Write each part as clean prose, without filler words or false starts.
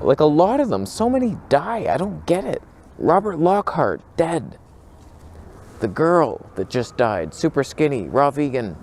Like a lot of them, so many die. I don't get it. Robert Lockhart, dead. The girl that just died, super skinny, raw vegan.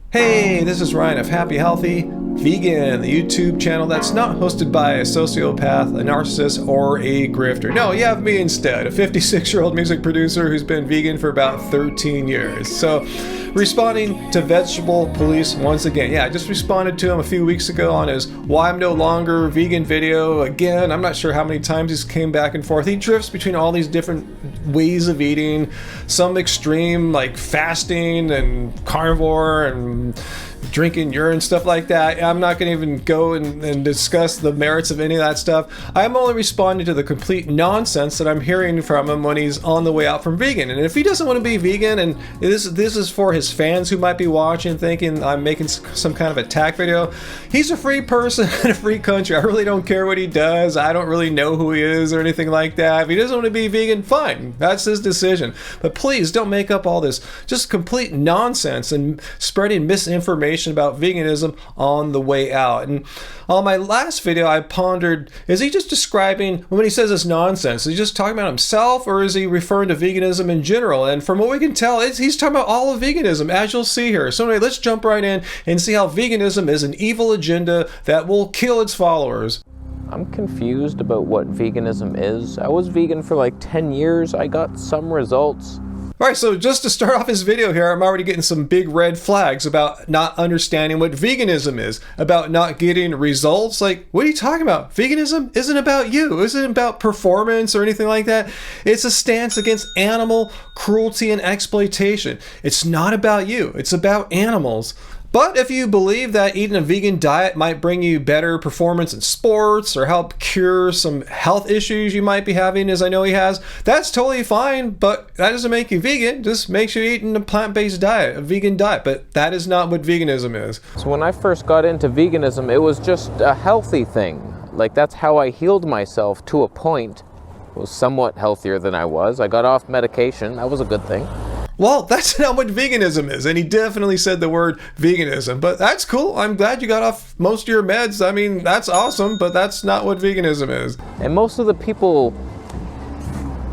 Hey, this is Ryan of Happy Healthy Vegan, the YouTube channel that's not hosted by a sociopath, a narcissist, or a grifter. No, you have me instead, a 56-year-old music producer who's been vegan for about 13 years. So, responding to Vegetable Police once again. Yeah, I just responded to him a few weeks ago on his Why I'm No Longer Vegan video. Again, I'm not sure how many times he's came back and forth. He drifts between all these different ways of eating, some extreme like fasting and carnivore and drinking urine, stuff like that. I'm not going to even go and discuss the merits of any of that stuff. I'm only responding to the complete nonsense that I'm hearing from him when he's on the way out from vegan. And if he doesn't want to be vegan, and this is for his fans who might be watching thinking I'm making some kind of attack video, he's a free person in a free country. I really don't care what he does. I don't really know who he is or anything like that. If he doesn't want to be vegan, fine. That's his decision. But please don't make up all this just complete nonsense and spreading misinformation about veganism on the way out. And on my last video, I pondered, is he just describing, when he says this nonsense, is he just talking about himself, or is he referring to veganism in general? And from what we can tell, he's talking about all of veganism, as you'll see here. So anyway, let's jump right in and see how veganism is an evil agenda that will kill its followers. I'm confused about what veganism is. I was vegan for like 10 years. I got some results. Alright, so just to start off this video here, I'm already getting some big red flags about not understanding what veganism is, about not getting results. Like, what are you talking about? Veganism isn't about you. It isn't about performance or anything like that. It's a stance against animal cruelty and exploitation. It's not about you. It's about animals. But if you believe that eating a vegan diet might bring you better performance in sports or help cure some health issues you might be having, as I know he has, that's totally fine, but that doesn't make you vegan. It just makes you eating a plant-based diet, a vegan diet, but that is not what veganism is. So when I first got into veganism, it was just a healthy thing. Like, that's how I healed myself to a point. I was somewhat healthier than I was. I got off medication. That was a good thing. Well, that's not what veganism is, and he definitely said the word veganism, but that's cool. I'm glad you got off most of your meds. I mean, that's awesome, but that's not what veganism is. And most of the people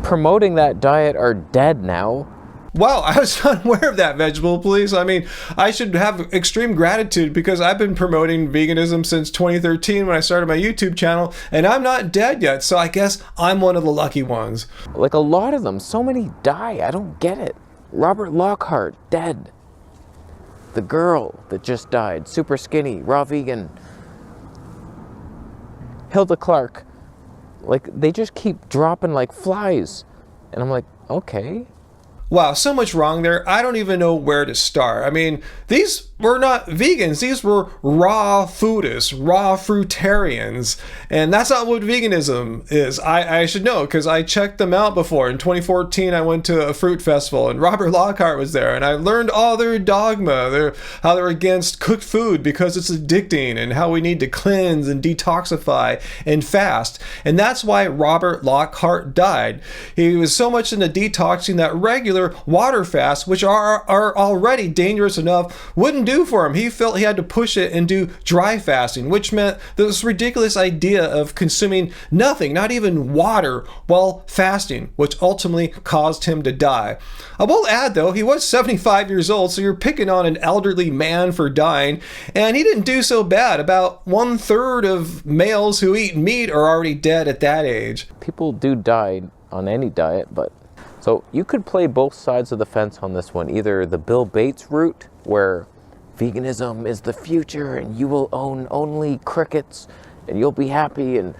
promoting that diet are dead now. Wow, I was not aware of that, Vegetable Police. I mean, I should have extreme gratitude because I've been promoting veganism since 2013 when I started my YouTube channel, and I'm not dead yet, so I guess I'm one of the lucky ones. Like a lot of them, so many die. I don't get it. Robert Lockhart, dead. The girl that just died, super skinny, raw vegan. Hilda Clark. Like, they just keep dropping like flies. And I'm like, okay. Wow, so much wrong there. I don't even know where to start. I mean, these were not vegans. These were raw foodists, raw fruitarians. And that's not what veganism is. I should know because I checked them out before. In 2014, I went to a fruit festival and Robert Lockhart was there. And I learned all their dogma, how they're against cooked food because it's addicting and how we need to cleanse and detoxify and fast. And that's why Robert Lockhart died. He was so much into detoxing that regular water fasts, which are already dangerous enough, wouldn't do for him. He felt he had to push it and do dry fasting, which meant this ridiculous idea of consuming nothing, not even water, while fasting, which ultimately caused him to die. I will add, though, he was 75 years old, so you're picking on an elderly man for dying, and he didn't do so bad. About 1/3 of males who eat meat are already dead at that age. People do die on any diet, but so you could play both sides of the fence on this one. Either the Bill Bates route, where veganism is the future and you will own only crickets and you'll be happy. And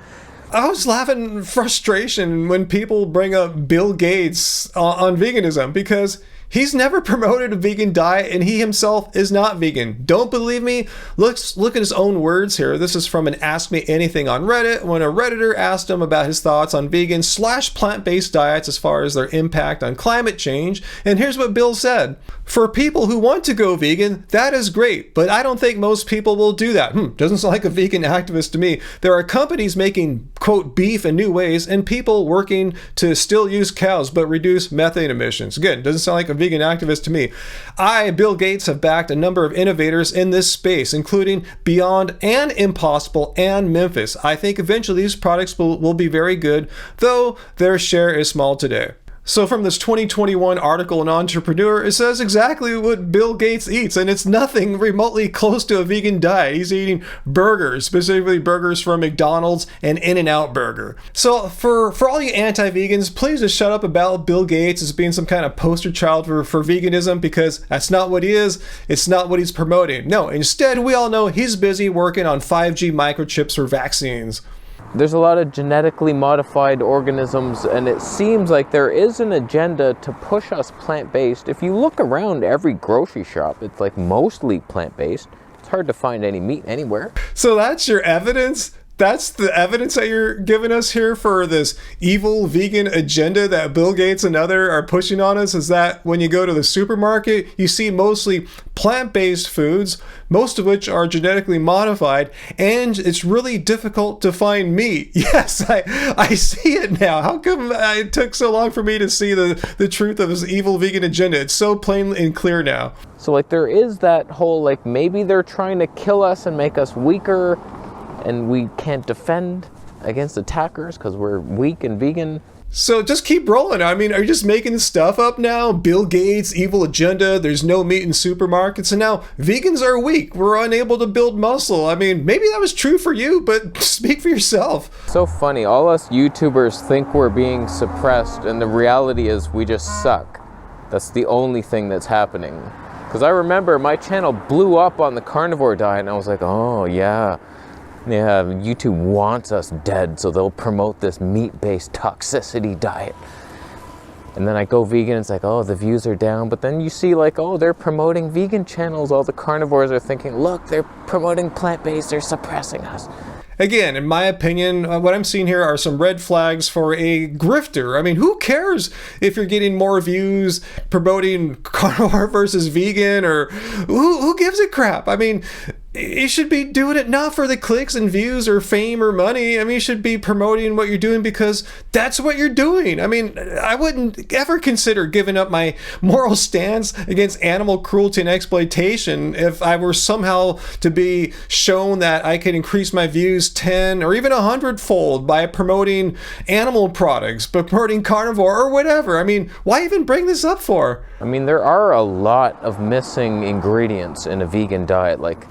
I was laughing in frustration when people bring up Bill Gates on veganism because he's never promoted a vegan diet and he himself is not vegan. Don't believe me? Look at his own words here. This is from an Ask Me Anything on Reddit when a Redditor asked him about his thoughts on vegan / plant-based diets as far as their impact on climate change. And here's what Bill said. For people who want to go vegan, that is great, but I don't think most people will do that. Doesn't sound like a vegan activist to me. There are companies making quote, beef in new ways, and people working to still use cows but reduce methane emissions. Again, doesn't sound like a vegan activist to me. Bill Gates, have backed a number of innovators in this space, including Beyond and Impossible and Memphis. I think eventually these products will be very good, though their share is small today. So from this 2021 article in Entrepreneur, it says exactly what Bill Gates eats, and it's nothing remotely close to a vegan diet. He's eating burgers, specifically burgers from McDonald's and In-N-Out Burger. So for all you anti-vegans, please just shut up about Bill Gates as being some kind of poster child for veganism, because that's not what he is. It's not what he's promoting. No, instead, we all know he's busy working on 5G microchips for vaccines. There's a lot of genetically modified organisms, and it seems like there is an agenda to push us plant-based. If you look around every grocery shop, it's like mostly plant-based. It's hard to find any meat anywhere. So that's your evidence? That's the evidence that you're giving us here for this evil vegan agenda that Bill Gates and others are pushing on us, is that when you go to the supermarket, you see mostly plant-based foods, most of which are genetically modified, and it's really difficult to find meat. Yes, I see it now. How come it took so long for me to see the truth of this evil vegan agenda? It's so plain and clear now. So like there is that whole, like, maybe they're trying to kill us and make us weaker, and we can't defend against attackers because we're weak and vegan. So just keep rolling. I mean, are you just making stuff up now? Bill Gates, evil agenda, there's no meat in supermarkets, and now vegans are weak. We're unable to build muscle. I mean, maybe that was true for you, but speak for yourself. So funny, all us YouTubers think we're being suppressed, and the reality is we just suck. That's the only thing that's happening. Because I remember my channel blew up on the carnivore diet, and I was like, oh yeah, YouTube wants us dead, so they'll promote this meat-based toxicity diet. And then I go vegan, it's like, oh, the views are down. But then you see, like, oh, they're promoting vegan channels. All the carnivores are thinking, look, they're promoting plant-based, they're suppressing us. Again, in my opinion, what I'm seeing here are some red flags for a grifter. I mean, who cares if you're getting more views promoting carnivore versus vegan, or who gives a crap? I mean, you should be doing it not for the clicks and views or fame or money. I mean, you should be promoting what you're doing because that's what you're doing. I mean, I wouldn't ever consider giving up my moral stance against animal cruelty and exploitation if I were somehow to be shown that I could increase my views 10 or even 100-fold by promoting animal products, but promoting carnivore or whatever. I mean, why even bring this up for? I mean, there are a lot of missing ingredients in a vegan diet. Like,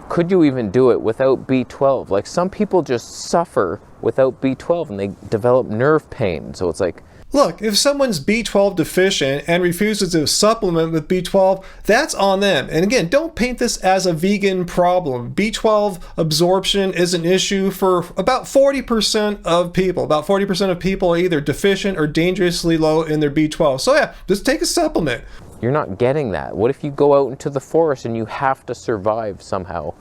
could you even do it without B12? Like, some people just suffer without B12 and they develop nerve pain. So it's like, look, if someone's B12 deficient and refuses to supplement with B12, that's on them. And again, don't paint this as a vegan problem. B12 absorption is an issue for about 40% of people. About 40% of people are either deficient or dangerously low in their B12. So yeah, just take a supplement. you're not getting that. What if you go out into the forest and you have to survive somehow?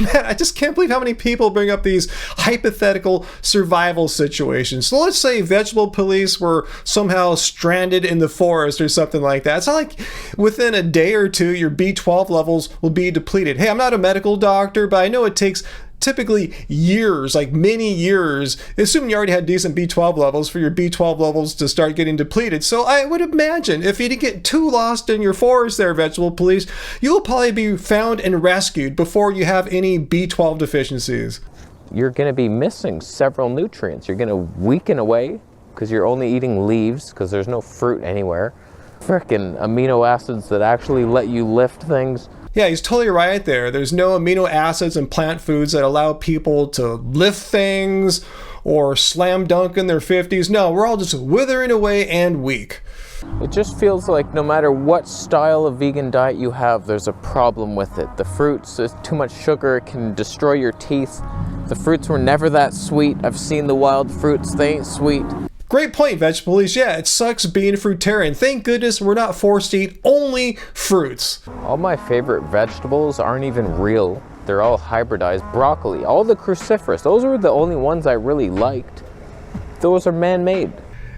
Man, I just can't believe how many people bring up these hypothetical survival situations. So let's say vegetable police were somehow stranded in the forest or something like that. It's not like within a day or two your B12 levels will be depleted. Hey, I'm not a medical doctor, but I know it takes typically years, like many years, assuming you already had decent B12 levels, for your B12 levels to start getting depleted. So I would imagine if you didn't get too lost in your forest there, vegetable police, you'll probably be found and rescued before you have any B12 deficiencies. You're going to be missing several nutrients. You're going to weaken away because you're only eating leaves because there's no fruit anywhere. Frickin' amino acids that actually let you lift things. Yeah, he's totally right there. There's no amino acids in plant foods that allow people to lift things or slam dunk in their 50s. No, we're all just withering away and weak. It just feels like no matter what style of vegan diet you have, there's a problem with it. The fruits, there's too much sugar, it can destroy your teeth. The fruits were never that sweet. I've seen the wild fruits, they ain't sweet. Great point, vegetable police. Yeah, it sucks being a fruitarian. Thank goodness we're not forced to eat only fruits. All my favorite vegetables aren't even real. They're all hybridized. Broccoli, all the cruciferous, those were the only ones I really liked. Those are man-made.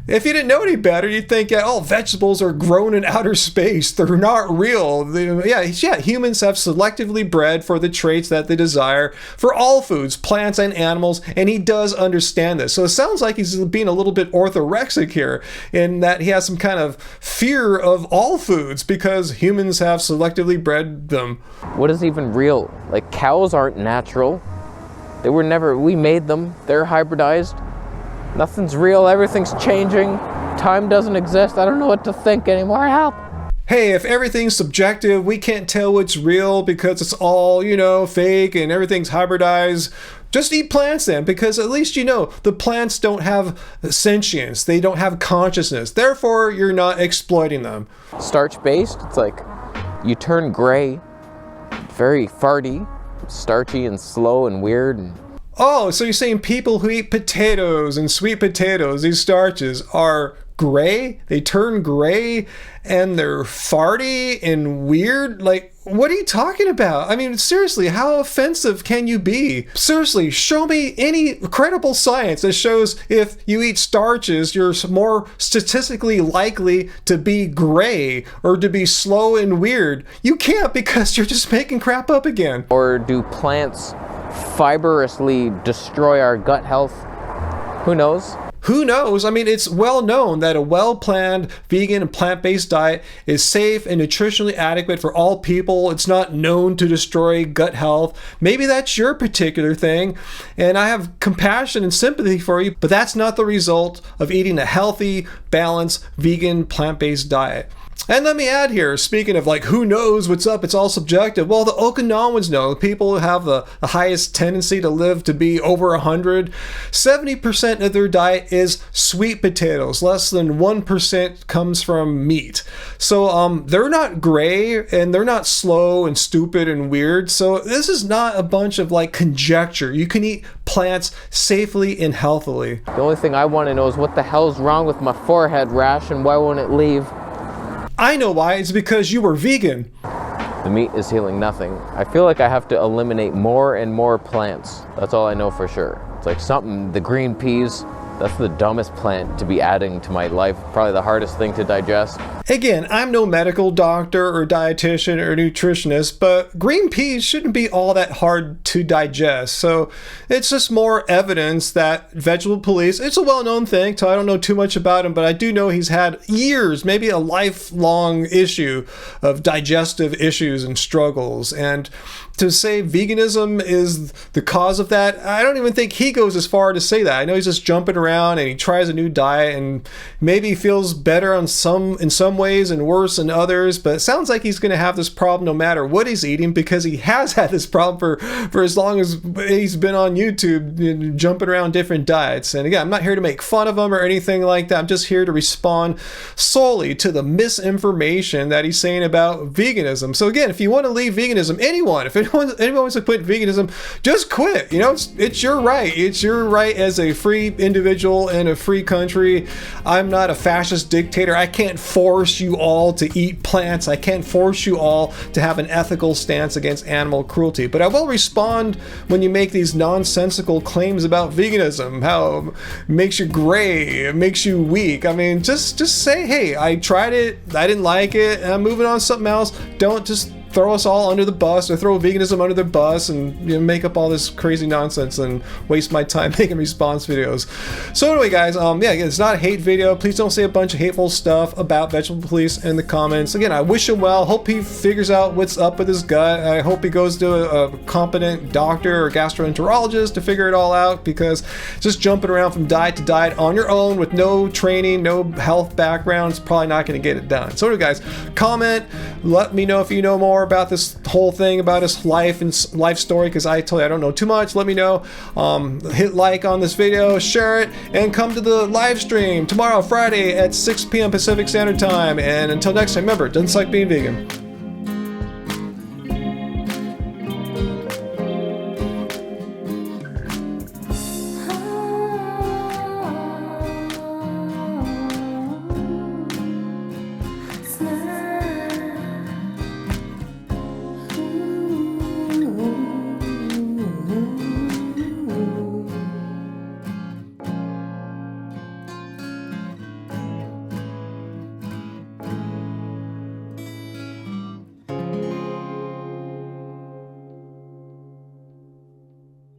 If you didn't know any better, you'd think, yeah, oh, vegetables are grown in outer space. They're not real. Humans have selectively bred for the traits that they desire for all foods, plants and animals, and he does understand this. So it sounds like he's being a little bit orthorexic here in that he has some kind of fear of all foods because humans have selectively bred them. What is even real? Like, cows aren't natural. We made them. They're hybridized. Nothing's real, everything's changing, time doesn't exist, I don't know what to think anymore, help! Hey, if everything's subjective, we can't tell what's real because it's all, fake and everything's hybridized, just eat plants then, because at least the plants don't have sentience, they don't have consciousness, therefore you're not exploiting them. Starch-based, it's like, you turn gray, very farty, starchy and slow and weird, and oh, so you're saying people who eat potatoes and sweet potatoes, these starches, are gray? They turn gray and they're farty and weird? Like, what are you talking about? I mean, seriously, how offensive can you be? Seriously, show me any credible science that shows if you eat starches, you're more statistically likely to be gray or to be slow and weird. You can't, because you're just making crap up again. Or do plants fibrously destroy our gut health? Who knows? Who knows? I mean, it's well known that a well-planned vegan and plant-based diet is safe and nutritionally adequate for all people. It's not known to destroy gut health. Maybe that's your particular thing, and I have compassion and sympathy for you, but that's not the result of eating a healthy, balanced, vegan, plant-based diet. And let me add here, speaking of like, who knows what's up, it's all subjective. Well, the Okinawans know, people who have the highest tendency to live to be over 100, 70% of their diet is sweet potatoes. Less than 1% comes from meat. So they're not gray and they're not slow and stupid and weird. So this is not a bunch of like conjecture. You can eat plants safely and healthily. The only thing I want to know is what the hell's wrong with my forehead rash and why won't it leave? I know why. It's because you were vegan. The meat is healing nothing. I feel like I have to eliminate more and more plants. That's all I know for sure. It's like the green peas, that's the dumbest plant to be adding to my life. Probably the hardest thing to digest. Again, I'm no medical doctor or dietitian or nutritionist, but green peas shouldn't be all that hard to digest. So it's just more evidence that vegetable police, it's a well-known thing, so I don't know too much about him, but I do know he's had years, maybe a lifelong issue of digestive issues and struggles. And to say veganism is the cause of that, I don't even think he goes as far to say that. I know he's just jumping around and he tries a new diet and maybe feels better in some ways and worse in others, but it sounds like he's going to have this problem no matter what he's eating, because he has had this problem for as long as he's been on YouTube, jumping around different diets. And again, I'm not here to make fun of him or anything like that. I'm just here to respond solely to the misinformation that he's saying about veganism. So again, if you want to leave veganism, if anyone wants to quit veganism, just quit. It's your right. It's your right as a free individual in a free country. I'm not a fascist dictator. I can't force you all to eat plants. I can't force you all to have an ethical stance against animal cruelty. But I will respond when you make these nonsensical claims about veganism, how it makes you gray, it makes you weak. I mean, just say, hey, I tried it, I didn't like it, and I'm moving on to something else. Don't just throw us all under the bus or throw veganism under the bus and make up all this crazy nonsense and waste my time making response videos. So anyway, guys, again, it's not a hate video. Please don't say a bunch of hateful stuff about vegetable police in the comments. Again, I wish him well. Hope he figures out what's up with his gut. I hope he goes to a competent doctor or gastroenterologist to figure it all out, because just jumping around from diet to diet on your own with no training, no health background, is probably not going to get it done. So anyway, guys, comment, let me know if you know more about this whole thing, about his life and life story, because I tell you I don't know too much. Let me know. Hit like on this video, share it, and come to the live stream tomorrow, Friday at 6 p.m. Pacific Standard Time. And until next time, remember, it doesn't suck being vegan.